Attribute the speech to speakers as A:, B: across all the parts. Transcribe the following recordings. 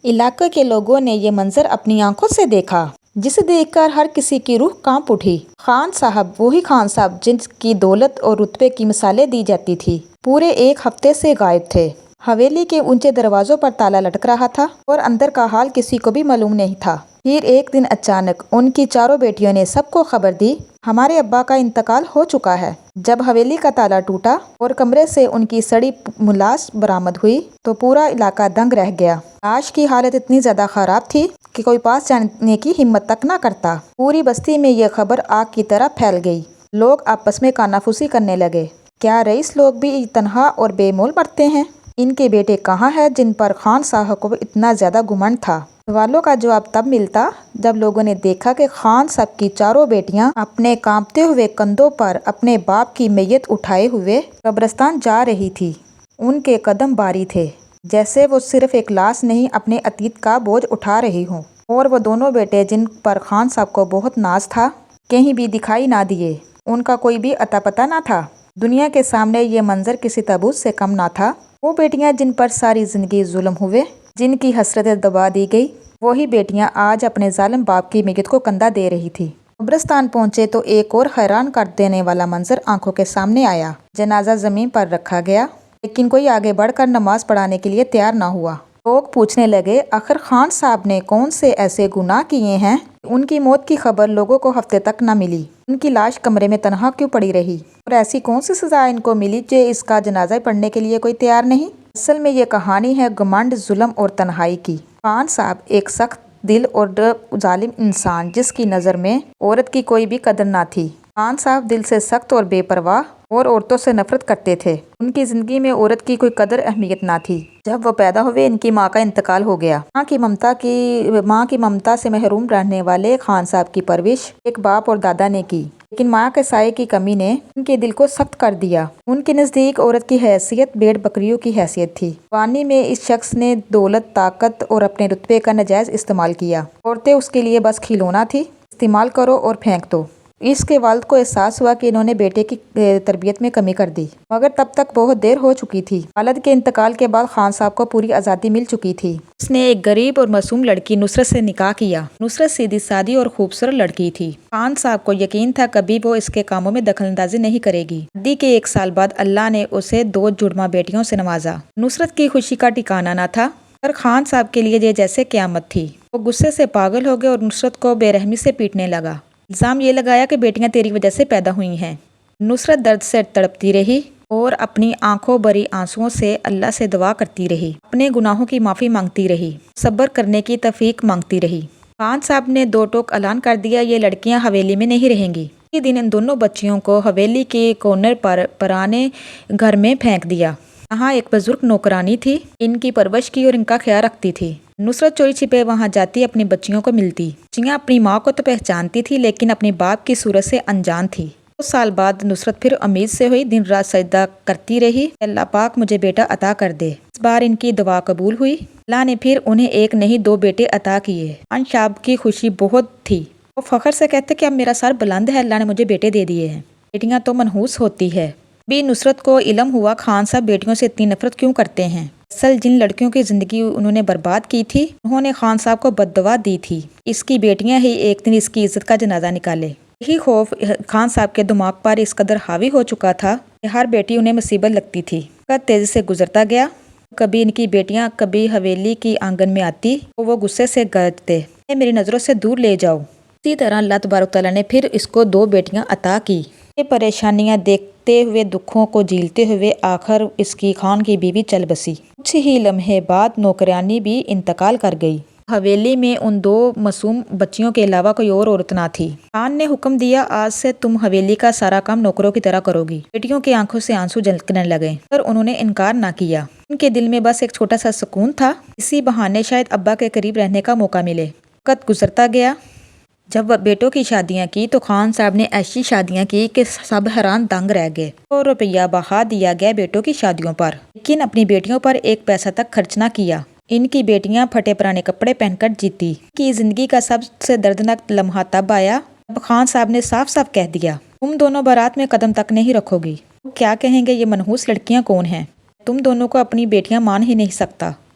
A: علاقے کے لوگوں نے یہ منظر اپنی آنکھوں سے دیکھا جسے دیکھ کر ہر کسی کی روح کانپ اٹھی۔ خان صاحب وہی خان صاحب جن کی دولت اور رتبے کی مثالیں دی جاتی تھی پورے ایک ہفتے سے غائب تھے۔ حویلی کے اونچے دروازوں پر تالا لٹک رہا تھا اور اندر کا حال کسی کو بھی معلوم نہیں تھا۔ پھر ایک دن اچانک ان کی چاروں بیٹیوں نے سب کو خبر دی، ہمارے ابا کا انتقال ہو چکا ہے۔ جب حویلی کا تالا ٹوٹا اور کمرے سے ان کی سڑی لاش برآمد ہوئی تو پورا علاقہ دنگ رہ گیا۔ لاش کی حالت اتنی زیادہ خراب تھی کہ کوئی پاس جانے کی ہمت تک نہ کرتا۔ پوری بستی میں یہ خبر آگ کی طرح پھیل گئی۔ لوگ آپس میں کانافوسی کرنے لگے، کیا رئیس لوگ بھی تنہا اور بے مول مرتے ہیں؟ ان کے بیٹے کہاں ہیں جن پر خان صاحب کو اتنا زیادہ گھمنڈ تھا؟ سوالوں کا جواب تب ملتا جب لوگوں نے دیکھا کہ خان صاحب کی چاروں بیٹیاں اپنے کانپتے ہوئے کندھوں پر اپنے باپ کی میت اٹھائے ہوئے قبرستان جا رہی تھی۔ ان کے قدم بھاری تھے، جیسے وہ صرف ایک لاش نہیں اپنے عتیق کا بوجھ اٹھا رہی ہوں۔ اور وہ دونوں بیٹے جن پر خان صاحب کو بہت ناز تھا کہیں بھی دکھائی نہ دیے، ان کا کوئی بھی اتا پتہ نہ تھا۔ دنیا کے سامنے یہ منظر کسی تابوت سے کم نہ تھا۔ وہ بیٹیاں جن پر ساری زندگی ظلم ہوئے، جن کی حسرتیں دبا دی گئی، وہی بیٹیاں آج اپنے ظالم باپ کی میت کو کندھا دے رہی تھی۔ قبرستان پہنچے تو ایک اور حیران کر دینے والا منظر آنکھوں کے سامنے آیا۔ جنازہ زمین پر رکھا گیا لیکن کوئی آگے بڑھ کر نماز پڑھانے کے لیے تیار نہ ہوا۔ لوگ پوچھنے لگے، آخر خان صاحب نے کون سے ایسے گناہ کیے ہیں؟ ان کی موت کی خبر لوگوں کو ہفتے تک نہ ملی۔ ان کی لاش کمرے میں تنہا کیوں پڑی رہی؟ اور ایسی کون سی سزا ان کو ملی کہ اس کا جنازہ پڑھنے کے لیے کوئی تیار نہیں؟ اصل میں یہ کہانی ہے گھمنڈ، ظلم اور تنہائی کی۔ خان صاحب ایک سخت دل اور ظالم انسان جس کی نظر میں عورت کی کوئی بھی قدر نہ تھی۔ خان صاحب دل سے سخت اور بے پرواہ اور عورتوں سے نفرت کرتے تھے۔ ان کی زندگی میں عورت کی کوئی قدر اہمیت نہ تھی۔ جب وہ پیدا ہوئے ان کی ماں کا انتقال ہو گیا۔ ماں کی ممتا سے محروم رہنے والے خان صاحب کی پرورش ایک باپ اور دادا نے کی، لیکن ماں کے سائے کی کمی نے ان کے دل کو سخت کر دیا۔ ان کے نزدیک عورت کی حیثیت بھیڑ بکریوں کی حیثیت تھی۔ جوانی میں اس شخص نے دولت، طاقت اور اپنے رتبے کا ناجائز استعمال کیا۔ عورتیں اس کے لیے بس کھلونا تھی، استعمال کرو اور پھینک دو۔ اس کے والد کو احساس ہوا کہ انہوں نے بیٹے کی تربیت میں کمی کر دی، مگر تب تک بہت دیر ہو چکی تھی۔ والد کے انتقال کے بعد خان صاحب کو پوری آزادی مل چکی تھی۔ اس نے ایک غریب اور معصوم لڑکی نصرت سے نکاح کیا۔ نصرت سیدھی سادی اور خوبصورت لڑکی تھی۔ خان صاحب کو یقین تھا کبھی وہ اس کے کاموں میں دخل اندازی نہیں کرے گی۔ شادی کے 1 سال بعد اللہ نے اسے 2 جڑواں بیٹیوں سے نوازا۔ نصرت کی خوشی کا ٹھکانہ نہ تھا، پر خان صاحب کے لیے یہ جیسے قیامت تھی۔ وہ غصے سے پاگل ہو گئے اور نصرت کو بے رحمی سے پیٹنے لگا۔ الزام یہ لگایا کہ بیٹیاں تیری وجہ سے پیدا ہوئی ہیں۔ نصرت درد سے تڑپتی رہی اور اپنی آنکھوں بھری آنسوؤں سے اللہ سے دعا کرتی رہی، اپنے گناہوں کی معافی مانگتی رہی، صبر کرنے کی توفیق مانگتی رہی۔ خان صاحب نے 2 ٹوک اعلان کر دیا، یہ لڑکیاں حویلی میں نہیں رہیں گی۔ اسی دن ان دونوں بچیوں کو حویلی کے کارنر پر پرانے گھر میں پھینک دیا۔ یہاں ایک بزرگ نوکرانی تھی، ان کی پرورش کی اور ان کا خیال رکھتی تھی۔ نصرت چوری چھپے وہاں جاتی، اپنی بچیوں کو ملتی۔ بچیاں اپنی ماں کو تو پہچانتی تھی لیکن اپنے باپ کی صورت سے انجان تھی۔ 2 سال بعد نصرت پھر امید سے ہوئی، دن رات سجدہ کرتی رہی، اللہ پاک مجھے بیٹا عطا کر دے۔ اس بار ان کی دعا قبول ہوئی۔ اللہ نے پھر انہیں 1 نہیں 2 بیٹے عطا کیے۔ خان صاحب کی خوشی بہت تھی۔ وہ فخر سے کہتے کہ اب میرا سر بلند ہے، اللہ نے مجھے بیٹے دے دیے ہیں۔ بیٹیاں تو منحوس ہوتی ہے۔ بھی نصرت کو علم ہوا خان صاحب بیٹیوں سے اتنی نفرت کیوں کرتے ہیں۔ اصل جن لڑکیوں کی زندگی انہوں نے برباد کی تھی، انہوں نے خان صاحب کو بد دعا دی تھی، اس کی بیٹیاں ہی ایک دن اس کی عزت کا جنازہ نکالے۔ یہی خوف خان صاحب کے دماغ پر اس قدر حاوی ہو چکا تھا کہ ہر بیٹی انہیں مصیبت لگتی تھی۔ وقت تیزی سے گزرتا گیا۔ کبھی ان کی بیٹیاں کبھی حویلی کی آنگن میں آتی تو وہ غصے سے گرجتے، میری نظروں سے دور لے جاؤ۔ اسی طرح اللہ تبارک تعالیٰ نے پھر اس کو 2 بیٹیاں عطا کی۔ یہ پریشانیاں دیکھتے ہوئے، دکھوں کو جھیلتے ہوئے آخر اس کی خان کی بیوی چل بسی۔ کچھ ہی لمحے بعد نوکرانی بھی انتقال کر گئی۔ حویلی میں ان 2 معصوم بچیوں کے علاوہ کوئی اور عورت نہ تھی۔ خان نے حکم دیا، آج سے تم حویلی کا سارا کام نوکروں کی طرح کرو گی۔ بیٹیوں کی آنکھوں سے آنسو جھلکنے لگے پر انہوں نے انکار نہ کیا۔ ان کے دل میں بس ایک چھوٹا سا سکون تھا، اسی بہانے شاید ابا کے قریب رہنے کا موقع ملے۔ وقت گزرتا گیا۔ جب بیٹوں کی شادیاں کی تو خان صاحب نے ایسی شادیاں کی کہ سب حیران دنگ رہ گئے۔ 100 روپیہ بہا دیا گیا بیٹوں کی شادیوں پر، لیکن اپنی بیٹیوں پر 1 پیسہ تک خرچ نہ کیا۔ ان کی بیٹیاں پھٹے پرانے کپڑے پہن کر جیتی۔ ان کی زندگی کا سب سے دردناک لمحہ تب آیا جب خان صاحب نے صاف صاف کہہ دیا، تم دونوں بارات میں قدم تک نہیں رکھو گی۔ کیا کہیں گے یہ منحوس لڑکیاں کون ہیں؟ تم دونوں کو اپنی بیٹیاں مان ہی نہیں سکتا۔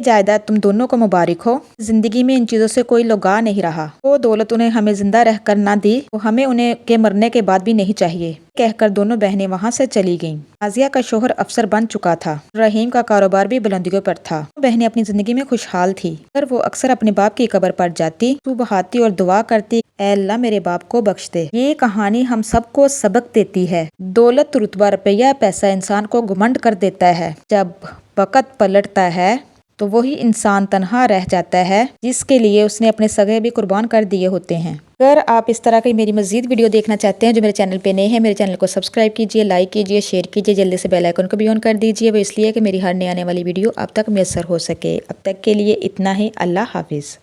A: جائیداد تم دونوں کو مبارک ہو، زندگی میں ان چیزوں سے کوئی لگا نہیں رہا، وہ دولت انہیں ہمیں زندہ رہ کر نہ دی تو ہمیں انہیں کے مرنے کے بعد بھی نہیں چاہیے، کہہ کر دونوں بہنیں وہاں سے چلی گئیں۔ نازیہ کا شوہر افسر بن چکا تھا، رحیم کا کاروبار بھی بلندیوں پر تھا، بہنیں اپنی زندگی میں خوشحال تھی، پر وہ اکثر اپنے باپ کی قبر پر جاتی، تو بہاتی اور دعا کرتی، اے اللہ میرے باپ کو بخش دے۔ یہ کہانی ہم سب کو سبق دیتی ہے، دولت، رتبہ، روپیہ، پیسہ انسان کو گھمنڈ کر دیتا ہے، جب وقت پلٹتا ہے تو وہی انسان تنہا رہ جاتا ہے جس کے لیے اس نے اپنے سگے بھی قربان کر دیے ہوتے ہیں۔ اگر آپ اس طرح کی میری مزید ویڈیو دیکھنا چاہتے ہیں جو میرے چینل پہ نئے ہیں، میرے چینل کو سبسکرائب کیجئے، لائک کیجئے، شیئر کیجئے، جلدی سے بیل آئیکن کو بھی آن کر دیجئے، وہ اس لیے کہ میری ہر نئی آنے والی ویڈیو آپ تک میسر ہو سکے۔ اب تک کے لیے اتنا ہی، اللہ حافظ۔